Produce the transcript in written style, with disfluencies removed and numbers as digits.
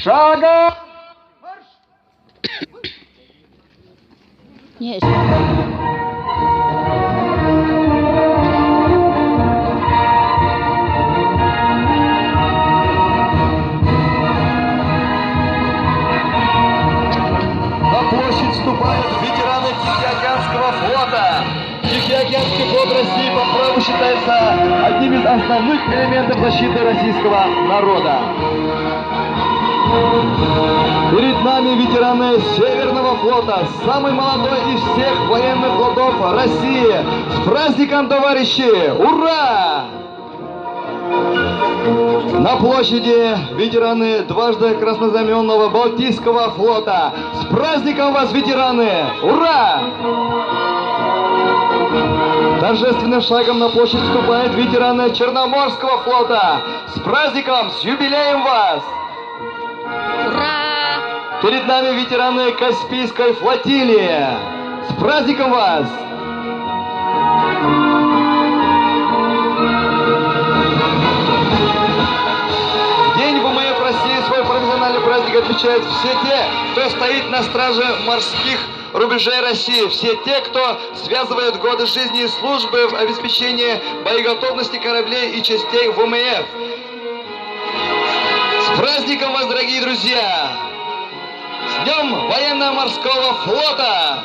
Шагом! Нет. На площадь вступают ветераны Тихоокеанского флота. Тихоокеанский флот России по праву считается одним из основных элементов защиты российского народа. Перед нами ветераны Северного флота, самый молодой из всех военных флотов России. С праздником, товарищи! Ура! На площади ветераны дважды краснознаменного Балтийского флота. С праздником вас, ветераны! Ура! Торжественным шагом на площадь вступают ветераны Черноморского флота. С праздником, с юбилеем вас! Ура! Перед нами ветераны Каспийской флотилии. С праздником вас! День ВМФ России свой профессиональный праздник отмечают все те, кто стоит на страже морских рубежей России, все те, кто связывает годы жизни и службы в обеспечении боеготовности кораблей и частей ВМФ. С праздником вас, дорогие друзья! С Днем военно-морского флота!